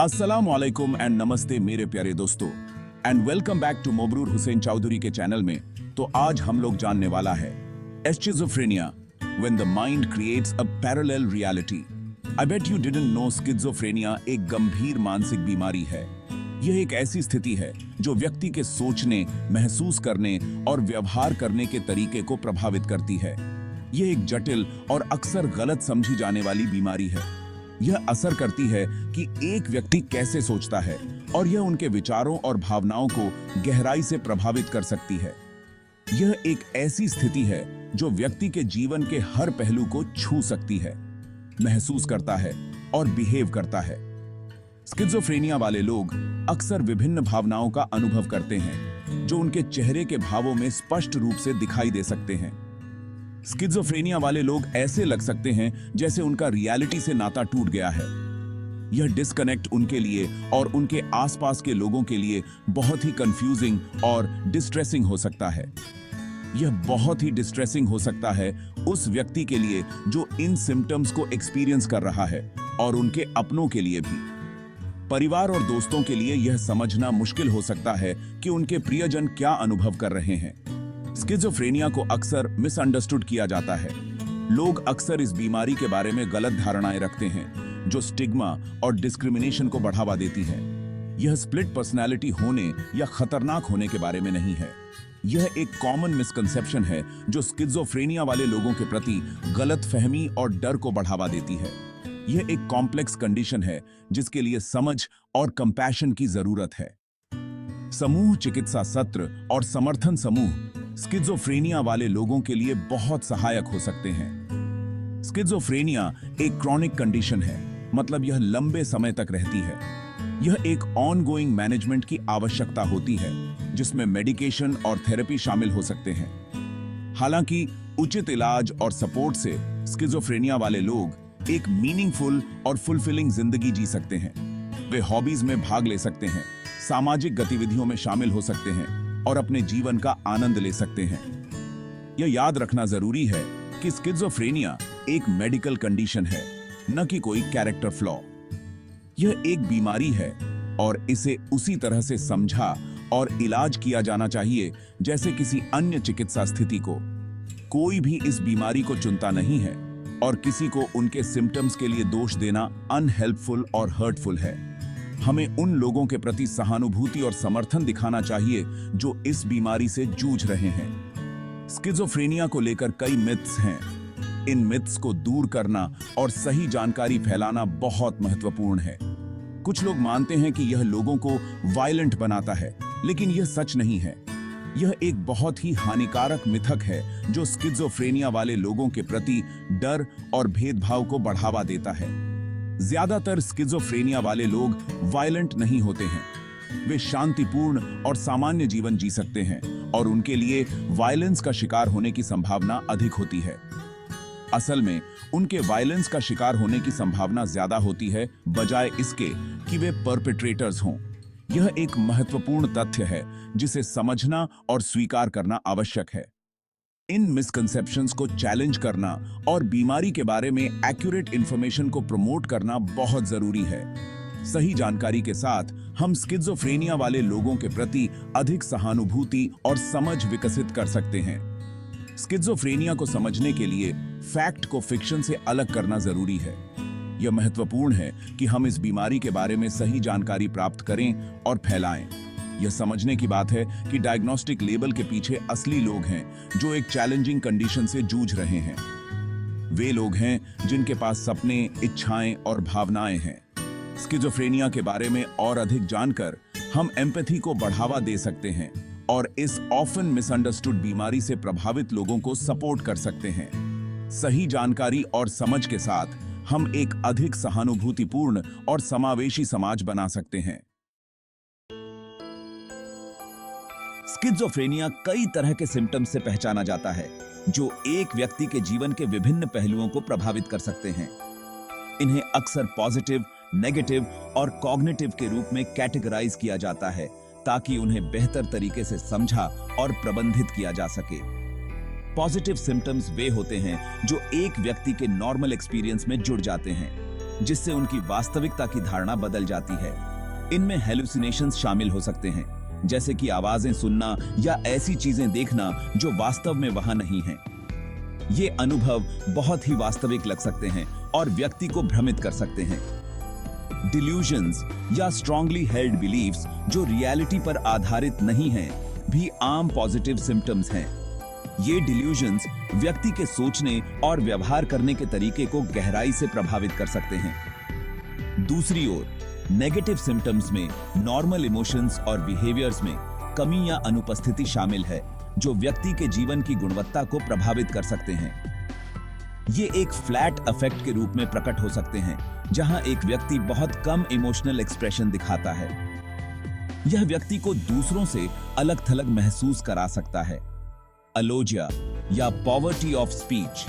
अस्सलाम वालेकुम एंड नमस्ते मेरे प्यारे दोस्तों and welcome back to Mobroor Hussain Chaudhary के चैनल में। तो आज हम लोग जानने वाला है schizophrenia, when the mind creates a parallel reality. I bet you didn't know schizophrenia एक गंभीर मानसिक बीमारी है। यह एक ऐसी स्थिति है जो व्यक्ति के सोचने, महसूस करने और व्यवहार करने के तरीके को प्रभावित करती है। यह एक जटिल और अक्सर गलत समझी जाने वाली बीमारी है। यह असर करती है कि एक व्यक्ति कैसे सोचता है और यह उनके विचारों और भावनाओं को गहराई से प्रभावित कर सकती है। यह एक ऐसी स्थिति है जो व्यक्ति के जीवन के हर पहलू को छू सकती है, महसूस करता है और बिहेव करता है। स्किज़ोफ्रेनिया वाले लोग अक्सर विभिन्न भावनाओं का अनुभव करते हैं जो उनके चेहरे के भावों में स्पष्ट रूप से दिखाई दे सकते हैं। स्किज़ोफ्रेनिया वाले लोग ऐसे लग सकते हैं जैसे उनका रियलिटी से नाता टूट गया है। यह डिस्कनेक्ट उनके लिए और उनके आसपास के लोगों के लिए बहुत ही कंफ्यूजिंग और डिस्ट्रेसिंग हो सकता है। यह बहुत ही डिस्ट्रेसिंग हो सकता है उस व्यक्ति के लिए जो इन सिम्टम्स को एक्सपीरियंस कर रहा है और उनके अपनों के लिए भी। परिवार और दोस्तों के लिए यह समझना मुश्किल हो सकता है कि उनके प्रियजन क्या अनुभव कर रहे हैं। स्किज़ोफ्रेनिया को अक्सर मिसअंडरस्टूड किया जाता है। लोग अक्सर इस बीमारी के बारे में गलत धारणाएं रखते हैं जो स्टिग्मा और डिस्क्रिमिनेशन को बढ़ावा देती है। यह स्प्लिट पर्सनैलिटी होने या खतरनाक होने के बारे में नहीं है। यह एक कॉमन मिसकंसेप्शन है जो स्किज़ोफ्रेनिया वाले लोगों के प्रति गलत फहमी और डर को बढ़ावा देती है। यह एक कॉम्प्लेक्स कंडीशन है जिसके लिए समझ और कंपैशन की जरूरत है। समूह चिकित्सा सत्र और समर्थन समूह स्किज़ोफ्रेनिया वाले लोगों के लिए बहुत सहायक हो सकते हैं। स्किज़ोफ्रेनिया एक क्रॉनिक कंडीशन है, मतलब यह लंबे समय तक रहती है। यह एक ऑनगोइंग मैनेजमेंट की आवश्यकता होती है जिसमें मेडिकेशन और थेरेपी शामिल हो सकते हैं। हालांकि उचित इलाज और सपोर्ट से स्किज़ोफ्रेनिया वाले लोग एक मीनिंगफुल और फुलफिलिंग जिंदगी जी सकते हैं। वे हॉबीज में भाग ले सकते हैं, सामाजिक गतिविधियों में शामिल हो सकते हैं और अपने जीवन का आनंद ले सकते हैं। यह याद रखना जरूरी है कि स्किज़ोफ्रेनिया एक मेडिकल कंडीशन है, न कि कोई कैरेक्टर फ्लॉ। यह एक बीमारी है और इसे उसी तरह से समझा और इलाज किया जाना चाहिए जैसे किसी अन्य चिकित्सा स्थिति को। कोई भी इस बीमारी को चुनता नहीं है और किसी को उनके सिम्टम्स के लिए दोष देना अनहेल्पफुल और हर्टफुल है। हमें उन लोगों के प्रति सहानुभूति और समर्थन दिखाना चाहिए जो इस बीमारी से जूझ रहे हैं। स्किज़ोफ्रेनिया को लेकर कई मिथ्स हैं। इन मिथ्स को दूर करना और सही जानकारी फैलाना बहुत महत्वपूर्ण है। कुछ लोग मानते हैं कि यह लोगों को वायलेंट बनाता है, लेकिन यह सच नहीं है। यह एक बहुत ही हानिकारक मिथक है जो स्किज़ोफ्रेनिया वाले लोगों के प्रति डर और भेदभाव को बढ़ावा देता है। ज्यादातर स्किज़ोफ्रेनिया वाले लोग वायलेंट नहीं होते हैं। वे शांतिपूर्ण और सामान्य जीवन जी सकते हैं और उनके लिए वायलेंस का शिकार होने की संभावना अधिक होती है। असल में उनके वायलेंस का शिकार होने की संभावना ज्यादा होती है बजाय इसके कि वे परपेट्रेटर्स हों। यह एक महत्वपूर्ण तथ्य है जिसे समझना और स्वीकार करना आवश्यक है। इन मिसकंसेप्शंस को चैलेंज करना और बीमारी के बारे में एक्यूरेट इंफॉर्मेशन को प्रमोट करना बहुत जरूरी है। सही जानकारी के साथ हम स्किज़ोफ्रेनिया वाले लोगों के प्रति अधिक सहानुभूति और समझ विकसित कर सकते हैं। स्किज़ोफ्रेनिया को समझने के लिए फैक्ट को फिक्शन से अलग करना जरूरी है। यह महत्वपूर्ण है कि हम इस बीमारी के बारे में सही जानकारी प्राप्त करें और फैलाएं। यह समझने की बात है कि डायग्नोस्टिक लेबल के पीछे असली लोग हैं जो एक चैलेंजिंग कंडीशन से जूझ रहे हैं। वे लोग हैं जिनके पास सपने, इच्छाएं और भावनाएं हैं। स्किज़ोफ्रेनिया के बारे में और अधिक जानकर हम एम्पैथी को बढ़ावा दे सकते हैं और इस ऑफन मिसअंडरस्टूड बीमारी से प्रभावित लोगों को सपोर्ट कर सकते हैं। सही जानकारी और समझ के साथ हम एक अधिक सहानुभूतिपूर्ण और समावेशी समाज बना सकते हैं। स्किज़ोफ्रेनिया कई तरह के सिम्टम्स से पहचाना जाता है जो एक व्यक्ति के जीवन के विभिन्न पहलुओं को प्रभावित कर सकते हैं। इन्हें अक्सर पॉजिटिव, नेगेटिव और कॉग्निटिव के रूप में कैटेगराइज किया जाता है ताकि उन्हें बेहतर तरीके से समझा और प्रबंधित किया जा सके। पॉजिटिव सिम्टम्स वे होते हैं जो एक व्यक्ति के नॉर्मल एक्सपीरियंस में जुड़ जाते हैं। जिससे उनकी वास्तविकता की धारणा बदल जाती है। इनमें हेलुसिनेशंस शामिल हो सकते हैं, जैसे कि आवाजें सुनना या ऐसी चीजें देखना जो वास्तव में वहां नहीं हैं। ये अनुभव बहुत ही वास्तविक लग सकते हैं और व्यक्ति को भ्रमित कर सकते हैं। डिल्यूजन्स या स्ट्रांगली हेल्ड बिलीफ्स जो रियलिटी पर आधारित नहीं हैं, भी आम पॉजिटिव सिम्टम्स हैं। ये डिल्यूजन्स व्यक्ति के सोचने और व्यवहार करने के तरीके को गहराई से प्रभावित कर सकते हैं। दूसरी ओर नेगेटिव सिम्टम्स में नॉर्मल इमोशंस और बिहेवियर्स में कमी या अनुपस्थिति शामिल है, जो व्यक्ति के जीवन की गुणवत्ता को प्रभावित कर सकते हैं। ये एक फ्लैट इफेक्ट के रूप में प्रकट हो सकते हैं, जहां एक व्यक्ति बहुत कम इमोशनल एक्सप्रेशन दिखाता है। यह व्यक्ति को दूसरों से अलग थलग महसूस करा सकता है। अलोजिया या पॉवर्टी ऑफ स्पीच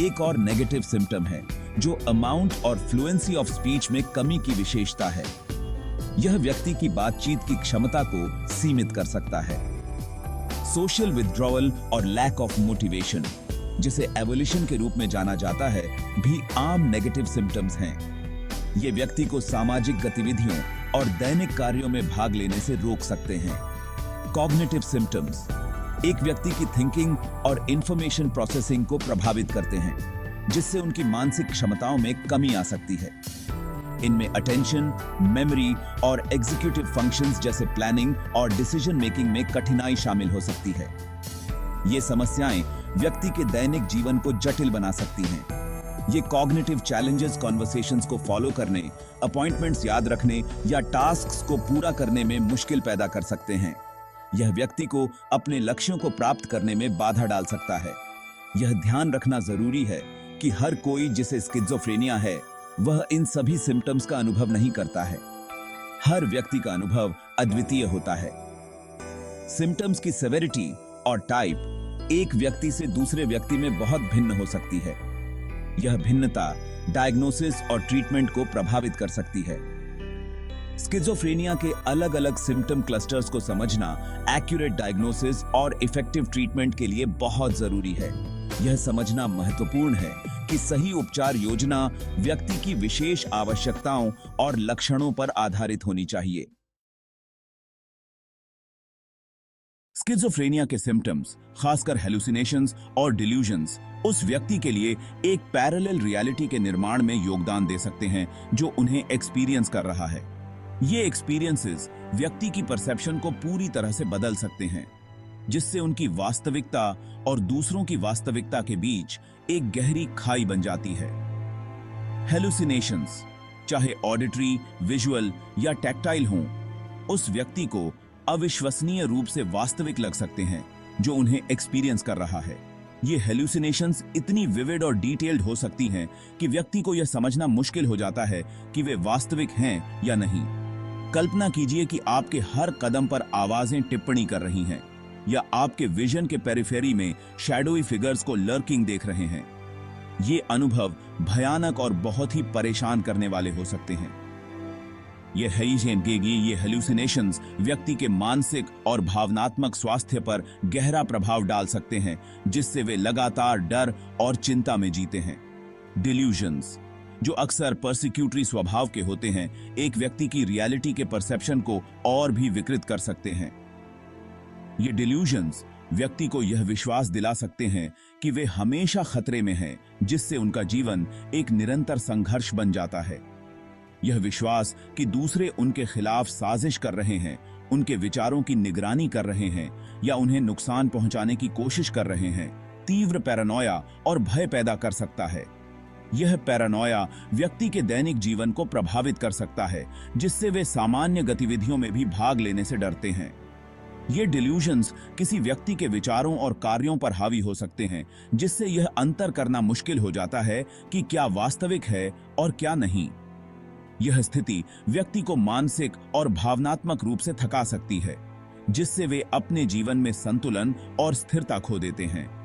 एक और नेगेटिव सिम्टम है, जो अमाउंट और फ्लुएंसी ऑफ स्पीच में कमी की विशेषता है। यह व्यक्ति की बातचीत की क्षमता को सीमित कर सकता है। सोशल विथड्रॉवल और लैक ऑफ मोटिवेशन, जिसे एवोल्यूशन के रूप में जाना जाता है, भी आम नेगेटिव सिम्टम्स हैं। ये व्यक्ति को सामाजिक गतिविधियों और दैनिक कार्यों में भाग लेने से रोक सकते हैं। कॉग्निटिव सिम्टम्स एक व्यक्ति की थिंकिंग और इंफॉर्मेशन प्रोसेसिंग को प्रभावित करते हैं, जिससे उनकी मानसिक क्षमताओं में कमी आ सकती है। इनमें अटेंशन, मेमोरी और एग्जीक्यूटिव फंक्शंस जैसे प्लानिंग और डिसीजन मेकिंग में कठिनाई शामिल हो सकती है। ये समस्याएं व्यक्ति के दैनिक जीवन को जटिल बना सकती हैं। ये कॉग्निटिव चैलेंजेस कॉन्वर्सेशंस को फॉलो करने, अपॉइंटमेंट्स याद रखने या टास्क्स को पूरा करने में मुश्किल पैदा कर सकते हैं। यह व्यक्ति को अपने लक्ष्यों को प्राप्त करने में बाधा डाल सकता है। यह ध्यान रखना जरूरी है कि हर कोई जिसे स्किज़ोफ्रेनिया है, वह इन सभी सिम्टम्स का अनुभव नहीं करता है। हर व्यक्ति का अनुभव अद्वितीय होता है। सिम्टम्स की सेवेरिटी और टाइप एक व्यक्ति से दूसरे व्यक्ति में बहुत भिन्न हो सकती है। यह भिन्नता डायग्नोसिस और ट्रीटमेंट को प्रभावित कर सकती है। स्किज़ोफ्रेनिया के अलग-अलग सिम्टम क्लस्टर्स को समझना एक्यूरेट डायग्नोसिस और इफेक्टिव ट्रीटमेंट के लिए बहुत जरूरी है। यह समझना महत्वपूर्ण है कि सही उपचार योजना व्यक्ति की विशेष आवश्यकताओं और लक्षणों पर आधारित होनी चाहिए। स्किज़ोफ्रेनिया के सिम्टम्स, खासकर हेलुसिनेशंस और डिल्यूजन्स, उस व्यक्ति के लिए एक पैरेलल रियलिटी के निर्माण में योगदान दे सकते हैं जो उन्हें एक्सपीरियंस कर रहा है। ये एक्सपीरियंसेस व्यक्ति की परसेप्शन को पूरी तरह से बदल सकते हैं, जिससे उनकी वास्तविकता और दूसरों की वास्तविकता के बीच एक गहरी खाई बन जाती है। हेलुसिनेशंस, चाहे ऑडिटरी, विजुअल या टैक्टाइल हों, उस व्यक्ति को अविश्वसनीय रूप से वास्तविक लग सकते हैं जो उन्हें एक्सपीरियंस कर रहा है। ये हेलुसिनेशंस इतनी विविड और डिटेल्ड हो सकती हैं कि व्यक्ति को यह समझना मुश्किल हो जाता है कि वे वास्तविक हैं या नहीं। कल्पना कीजिए कि आपके हर कदम पर आवाजें टिप्पणी कर रही हैं, या आपके विजन के पेरिफेरी में शैडोई फिगर्स को लर्किंग देख रहे हैं। ये अनुभव भयानक और बहुत ही परेशान करने वाले हो सकते हैं। ये हेलुसिनेशंस व्यक्ति के मानसिक और भावनात्मक स्वास्थ्य पर गहरा प्रभाव डाल सकते हैं, जिससे वे लगातार डर और चिंता में जीते हैं। डिल्यूजन्स, जो अक्सर पर्सिक्यूटरी स्वभाव के होते हैं, एक व्यक्ति की रियलिटी के परसेप्शन को और भी विकृत कर सकते हैं। ये डिल्यूजन्स व्यक्ति को यह विश्वास दिला सकते हैं कि वे हमेशा खतरे में हैं, जिससे उनका जीवन एक निरंतर संघर्ष बन जाता है। यह विश्वास कि दूसरे उनके खिलाफ साजिश कर रहे हैं, उनके विचारों की निगरानी कर रहे हैं या उन्हें नुकसान पहुंचाने की कोशिश कर रहे हैं, तीव्र पैरानोया और भय पैदा कर सकता है। यह पैरानोया व्यक्ति के दैनिक जीवन को प्रभावित कर सकता है, जिससे वे सामान्य गतिविधियों में भी भाग लेने से डरते हैं। ये डिल्यूजन्स किसी व्यक्ति के विचारों और कार्यों पर हावी हो सकते हैं, जिससे यह अंतर करना मुश्किल हो जाता है कि क्या वास्तविक है और क्या नहीं। यह स्थिति व्यक्ति को मानसिक और भावनात्मक रूप से थका सकती है, जिससे वे अपने जीवन में संतुलन और स्थिरता खो देते हैं।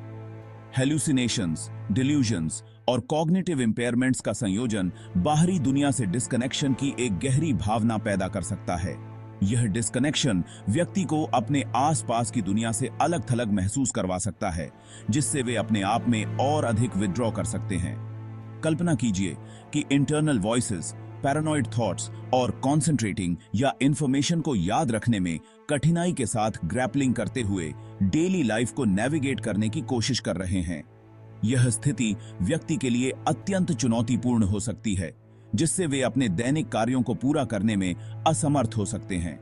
हेलुसिनेशंस, डिल्यूजन्स और कॉग्निटिव इम्पेयरमेंट्स का संयोजन बाहरी दुनिया से डिस्कनेक्शन की एक गहरी भावना पैदा कर सकता है। यह डिस्कनेक्शन व्यक्ति को अपने आसपास की दुनिया से अलग थलग महसूस करवा सकता है, जिससे वे अपने आप में और अधिक विथड्रॉ कर सकते हैं। कल्पना कीजिए कि इंटरनल वॉइसेस, पैरानॉइड थॉट्स और कॉन्सेंट्रेटिंग या इंफॉर्मेशन को याद रखने में कठिनाई के साथ ग्रैपलिंग करते हुए डेली लाइफ को नेविगेट करने की कोशिश कर रहे हैं। यह स्थिति व्यक्ति के लिए अत्यंत चुनौतीपूर्ण हो सकती है, जिससे वे अपने दैनिक कार्यों को पूरा करने में असमर्थ हो सकते हैं।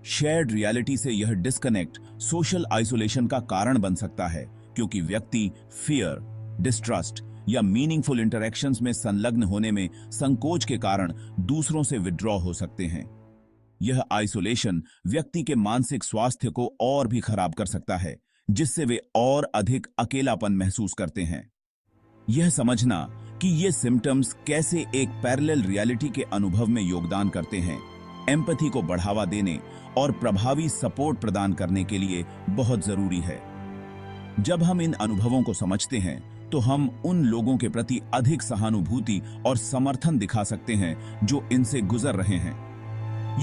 शेयर्ड रियलिटी से यह डिस्कनेक्ट सोशल आइसोलेशन का कारण बन सकता है, क्योंकि व्यक्ति फियर, डिस्ट्रस्ट या मीनिंगफुल इंटरैक्शंस में संलग्न होने में संकोच के कारण दूसरों से विड्रॉ हो सकते हैं। यह आइसोलेशन व्यक्ति के मानसिक स्वास्थ्य को और भी खराब कर सकता है, जिससे वे और अधिक अकेलापन महसूस करते हैं। यह समझना कि ये सिम्टम्स कैसे एक पैरेलल रियलिटी के अनुभव में योगदान करते हैं, एम्पैथी को बढ़ावा देने और प्रभावी सपोर्ट प्रदान करने के लिए बहुत जरूरी है। जब हम इन अनुभवों को समझते हैं, तो हम उन लोगों के प्रति अधिक सहानुभूति और समर्थन दिखा सकते हैं जो इनसे गुजर रहे हैं।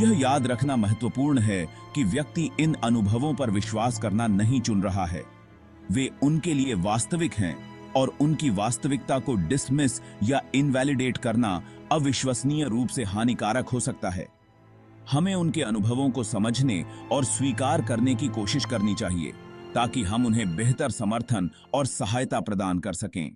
यह याद रखना महत्वपूर्ण है कि व्यक्ति इन अनुभवों पर विश्वास करना नहीं चुन रहा है। वे उनके लिए वास्तविक हैं और उनकी वास्तविकता को डिसमिस या इनवैलिडेट करना अविश्वसनीय रूप से हानिकारक हो सकता है। हमें उनके अनुभवों को समझने और स्वीकार करने की कोशिश करनी चाहिए, ताकि हम उन्हें बेहतर समर्थन और सहायता प्रदान कर सकें।